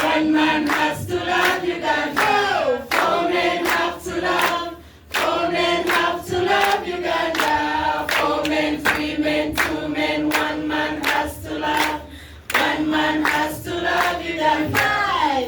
One man has to love Uganda. Four men have to love. Four men have to love Uganda. Four men, three men, two men. One man has to love. One man has to love Uganda.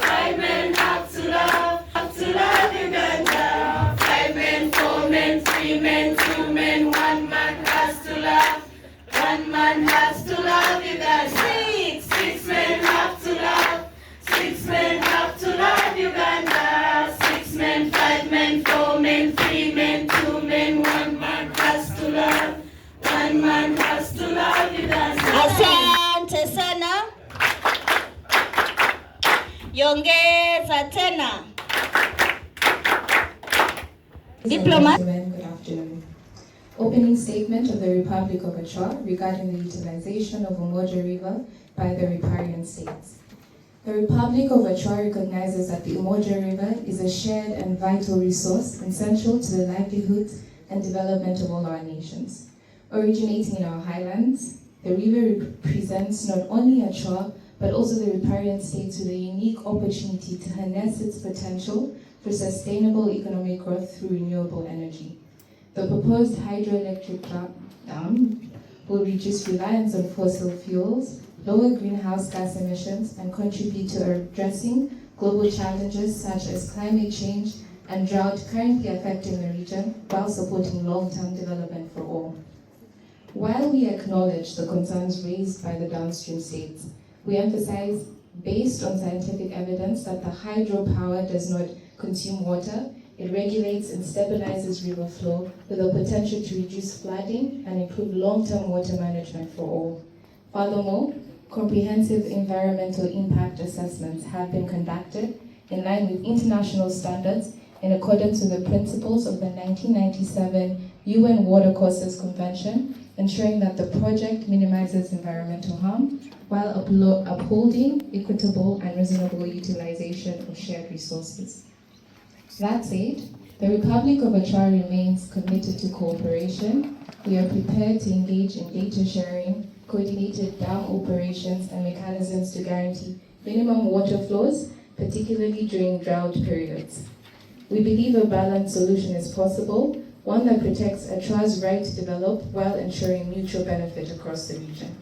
Five men have to love. Have to love Uganda. Five men, four men, three men, two men. One man has to love. One man has to love Uganda. Six men have to love. Six men have to love Uganda. Six men, five men, four men, three men, two men. One man has to love. One man has to love Uganda. Asante sana. Yongeza tena. Diplomats. Good afternoon. Opening statement of the Republic of Achua regarding the utilization of Umoja River by the riparian states. The Republic of Achua recognizes that the Umoja River is a shared and vital resource essential to the livelihoods and development of all our nations. Originating in our highlands, the river represents not only Achua, but also the riparian states with a unique opportunity to harness its potential for sustainable economic growth through renewable energy. The proposed hydroelectric dam will reduce reliance on fossil fuels, lower greenhouse gas emissions, and contribute to addressing global challenges such as climate change and drought currently affecting the region, while supporting long-term development for all. While we acknowledge the concerns raised by the downstream states, we emphasize, based on scientific evidence, that the hydropower does not consume water. It regulates and stabilizes river flow with the potential to reduce flooding and improve long-term water management for all. Furthermore, comprehensive environmental impact assessments have been conducted in line with international standards in accordance with the principles of the 1997 UN Watercourses Convention, ensuring that the project minimizes environmental harm while upholding equitable and reasonable utilization of shared resources. That said, the Republic of Achua remains committed to cooperation. We are prepared to engage in data sharing, coordinated dam operations, and mechanisms to guarantee minimum water flows, particularly during drought periods. We believe a balanced solution is possible, one that protects Achua's right to develop while ensuring mutual benefit across the region.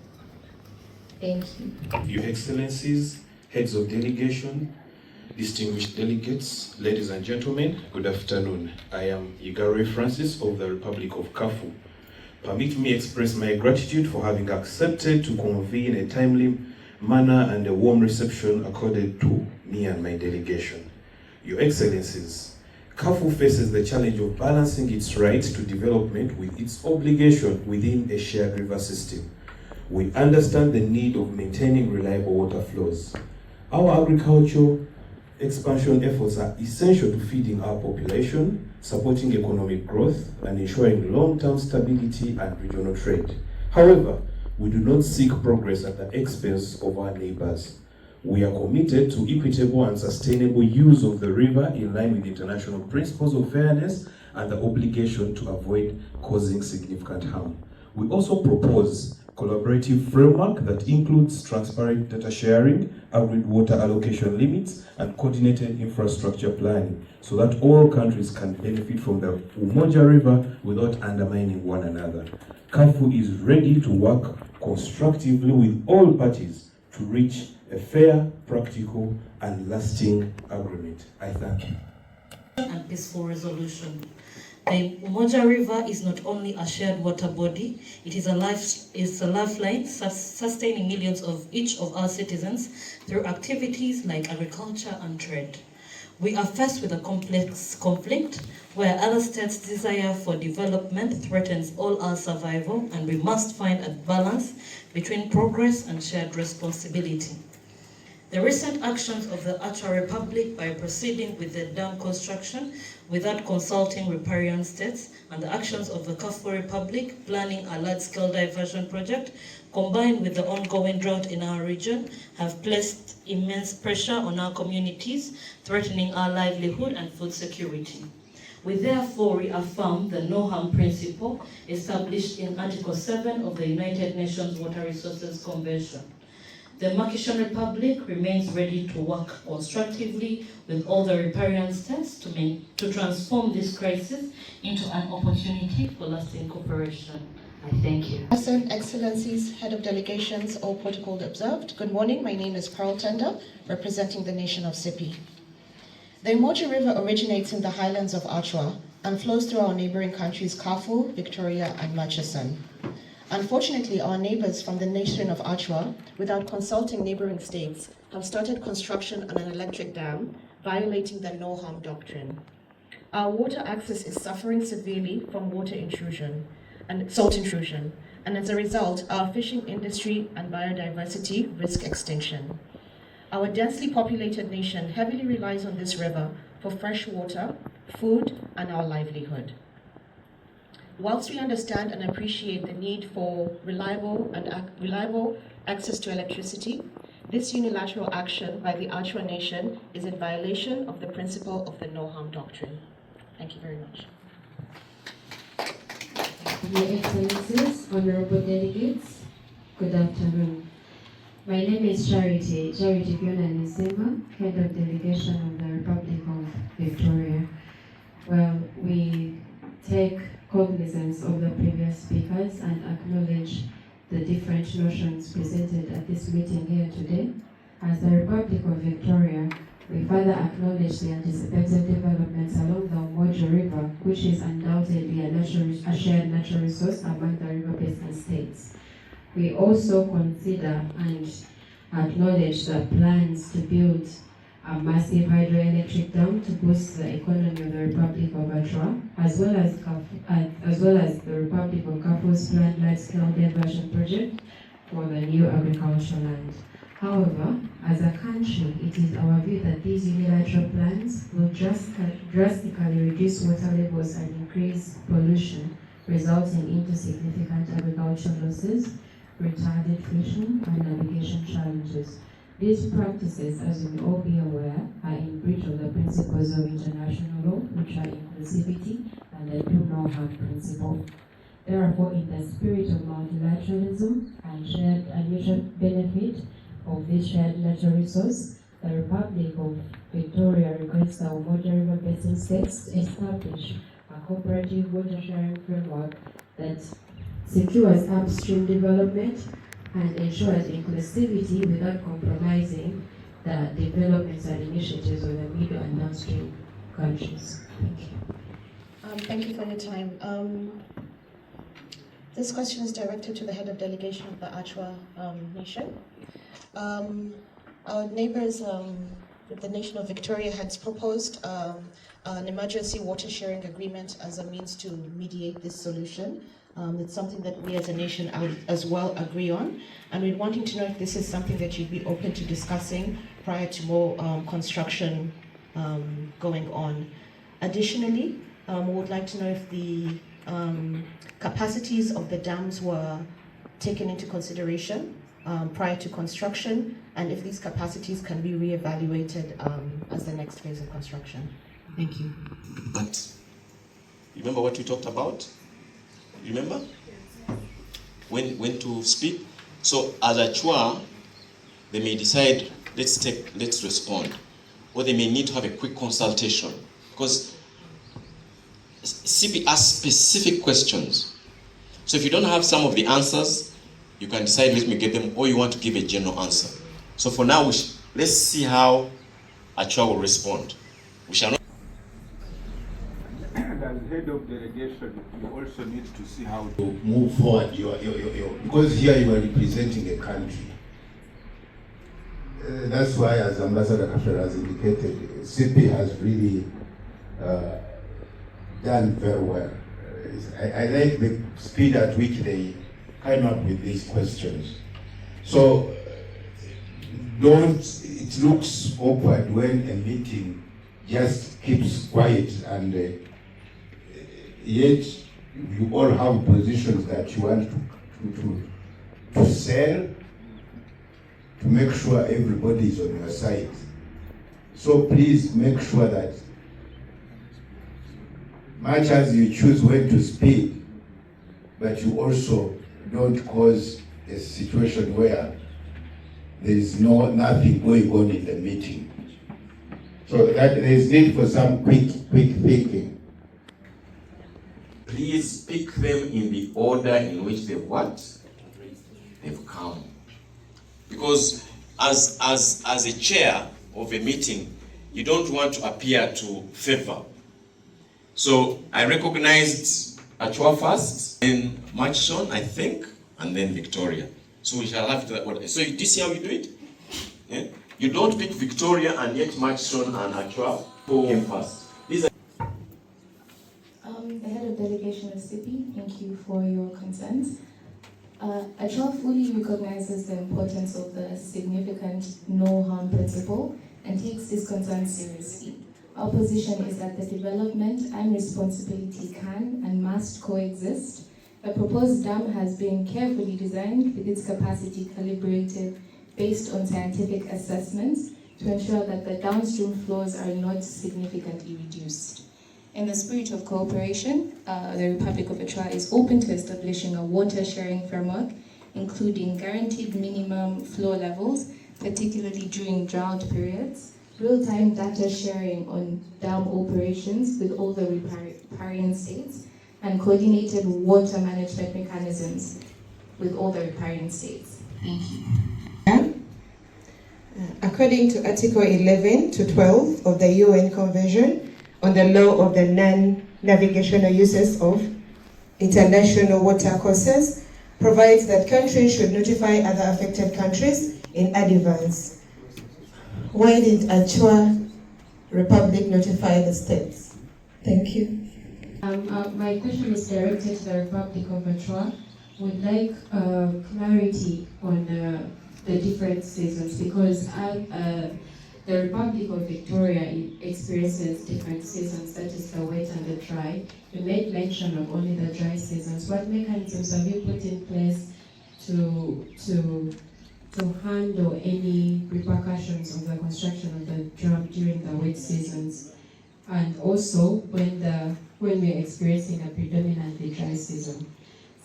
Thank you. Your Excellencies, heads of delegation, distinguished delegates, ladies and gentlemen, good afternoon. I am Igare Francis of the Republic of Kafu. Permit me express my gratitude for having accepted to convene a timely manner and a warm reception accorded to me and my delegation. Your Excellencies, Kafu faces the challenge of balancing its right to development with its obligation within a shared river system. We understand the need of maintaining reliable water flows. Our agricultural expansion efforts are essential to feeding our population, supporting economic growth, and ensuring long-term stability and regional trade. However, we do not seek progress at the expense of our neighbors. We are committed to equitable and sustainable use of the river in line with international principles of fairness and the obligation to avoid causing significant harm. We also propose collaborative framework that includes transparent data sharing, agreed water allocation limits, and coordinated infrastructure planning so that all countries can benefit from the Umoja River without undermining one another. Kafu is ready to work constructively with all parties to reach a fair, practical, and lasting agreement. I thank you. And peaceful resolution. The Umoja River is not only a shared water body, it is a lifeline sustaining millions of each of our citizens through activities like agriculture and trade. We are faced with a complex conflict where other states' desire for development threatens all our survival, and we must find a balance between progress and shared responsibility. The recent actions of the Achua Republic by proceeding with the dam construction without consulting riparian states, and the actions of the Kafu Republic planning a large-scale diversion project, combined with the ongoing drought in our region, have placed immense pressure on our communities, threatening our livelihood and food security. We therefore reaffirm the no harm principle established in Article 7 of the United Nations Water Resources Convention. The Makishan Republic remains ready to work constructively with all the riparian states to transform this crisis into an opportunity for lasting cooperation. I thank you. Excellencies, Head of Delegations, all protocol observed. Good morning, my name is Pearl Tender, representing the nation of Sipi. The Umoja River originates in the highlands of Achua and flows through our neighboring countries Kafue, Victoria, and Murchison. Unfortunately, our neighbors from the nation of Achua, without consulting neighboring states, have started construction on an electric dam, violating the no harm doctrine. Our water access is suffering severely from water intrusion and salt intrusion, and as a result, our fishing industry and biodiversity risk extinction. Our densely populated nation heavily relies on this river for fresh water, food, and our livelihood. Whilst we understand and appreciate the need for reliable access to electricity, this unilateral action by the Achua Nation is in violation of the principle of the no harm doctrine. Thank you very much. Your Excellencies, Honorable Delegates, good afternoon. My name is Charity Fiona Nisimba, Head of Delegation of the Republic of Victoria. Well, we take cognizance of the previous speakers and acknowledge the different notions presented at this meeting here today. As the Republic of Victoria, we further acknowledge the anticipated developments along the Umoja River, which is undoubtedly a shared natural resource among the river basin states. We also consider and acknowledge the plans to build a massive hydroelectric dam to boost the economy of the Republic of Achua, as well as the Republic of Kafue's planned large-scale diversion project for the new agricultural land. However, as a country, it is our view that these unilateral plans will drastically reduce water levels and increase pollution, resulting into significant agricultural losses, retarded fishing, and navigation challenges. These practices, as you may all be aware, are in breach of the principles of international law, which are inclusivity and the do no harm principle. Therefore, in the spirit of multilateralism and mutual benefit of this shared natural resource, the Republic of Victoria requests the Umoja River Basin states to establish a cooperative water sharing framework that secures upstream development and ensures inclusivity without compromising the developments and initiatives of the middle and downstream countries. Thank you. Thank you for your time. This question is directed to the head of delegation of the Achua Nation. Our neighbors, the nation of Victoria, has proposed an emergency water sharing agreement as a means to mediate this solution. It's something that we as a nation as well agree on, and we're wanting to know if this is something that you'd be open to discussing prior to more construction going on. Additionally, we would like to know if the capacities of the dams were taken into consideration prior to construction, and if these capacities can be reevaluated as the next phase of construction. Thank you. But remember what we talked about? Remember? When to speak? So as a Chua, they may decide, let's respond. Or they may need to have a quick consultation. Because CP asks specific questions. So if you don't have some of the answers, you can decide, let me get them, or you want to give a general answer. So for now, let's see how Achua will respond. We shall not. And as head of delegation, you also need to see how to move forward. Because here you are representing a country. That's why, as Ambassador Kaffer has indicated, CP has really done very well. I like the speed at which they came up with these questions. So it looks awkward when a meeting just keeps quiet and yet you all have positions that you want to sell to make sure everybody is on your side. So please make sure that much as you choose when to speak, but you also don't cause a situation where there is nothing going on in the meeting. So that there is need for some quick thinking. Please pick them in the order in which they've what? They've come. Because as a chair of a meeting, you don't want to appear to favor. So I recognized Achua first, then Machson, I think, and then Victoria. So we shall have to order. So this is how you do it? Yeah? You don't pick Victoria and yet Machson and Achua who came first. These are The head of delegation of CIPI, thank you for your consent. Achua fully recognizes the importance of the significant no harm principle and takes this concern seriously. Our position is that the development and responsibility can and must coexist. The proposed dam has been carefully designed with its capacity calibrated based on scientific assessments to ensure that the downstream flows are not significantly reduced. In the spirit of cooperation, the Republic of Achua is open to establishing a water sharing framework, including guaranteed minimum flow levels, particularly during drought periods, real-time data sharing on dam operations with all the riparian states, and coordinated water management mechanisms with all the riparian states. Thank you. According to Article 11 to 12 of the UN Convention on the Law of the Non-Navigational Uses of International Water Courses, provides that countries should notify other affected countries in advance. Why did Achua Republic notify the states? Thank you. My question is directed to the Republic of Achua. Would like clarity on the different seasons, because the Republic of Victoria experiences different seasons, that is the wet and the dry. You made mention of only the dry seasons. What mechanisms have you put in place to handle any repercussions of the construction of the dam during the wet seasons, and also when we're experiencing a predominantly dry season?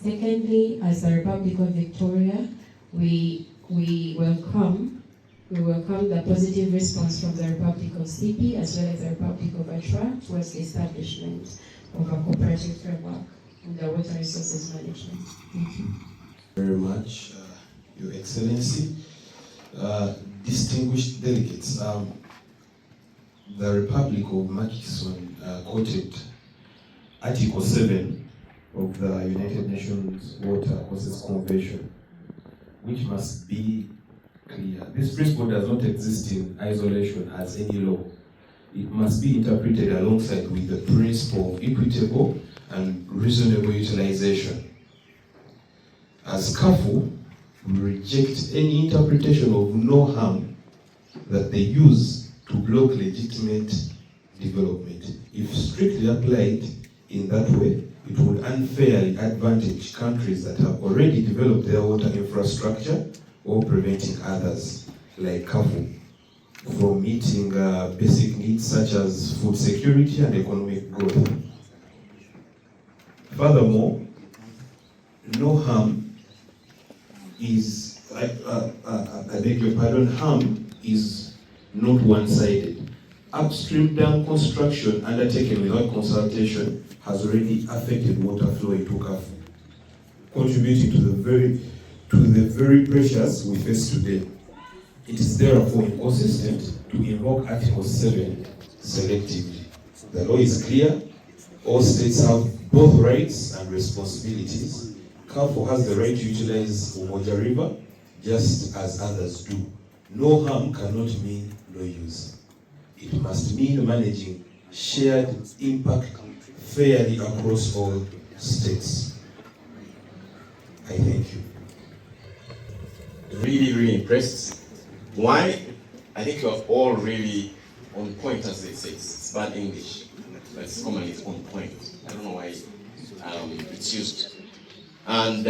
Secondly, as the Republic of Victoria, we welcome the positive response from the Republic of CP as well as the Republic of Achua towards the establishment of a cooperative framework in the water resources management. Thank you. Very much, Your Excellency. Distinguished delegates, the Republic of Murchison quoted Article 7 of the United Nations Water Courses Convention, which must be clear. This principle does not exist in isolation as any law. It must be interpreted alongside with the principle of equitable and reasonable utilization. As CAFU, we reject any interpretation of no harm that they use to block legitimate development. If strictly applied in that way, it would unfairly advantage countries that have already developed their water infrastructure or preventing others, like CAFU, from meeting basic needs such as food security and economic growth. Furthermore, no harm is, I beg your pardon, harm is not one-sided. Upstream dam construction undertaken without consultation has already affected water flow into CAFU, contributing to the very pressures we face today. It is therefore inconsistent to invoke Article 7 selectively. The law is clear. All states have both rights and responsibilities. CAFU has the right to utilize Umoja River just as others do. No harm cannot mean no use. It must mean managing shared impact fairly across all states. I thank you. Really impressed. Why? I think you are all really on point, as they say. It's bad English. It's commonly on point. I don't know why it's used. And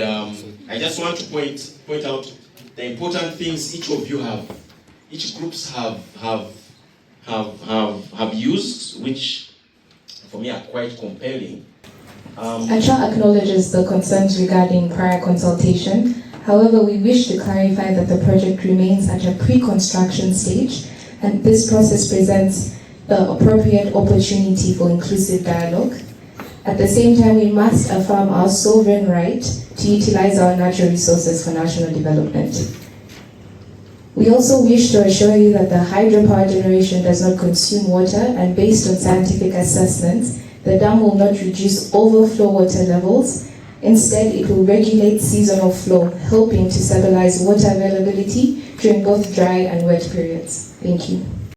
I just want to point out the important things each groups have used, which for me are quite compelling. Achua acknowledges the concerns regarding prior consultation However, we wish to clarify that the project remains at a pre-construction stage, and this process presents the appropriate opportunity for inclusive dialogue. At the same time, we must affirm our sovereign right to utilize our natural resources for national development. We also wish to assure you that the hydropower generation does not consume water, and based on scientific assessments, the dam will not reduce overflow water levels. Instead, it will regulate seasonal flow, helping to stabilize water availability during both dry and wet periods. Thank you.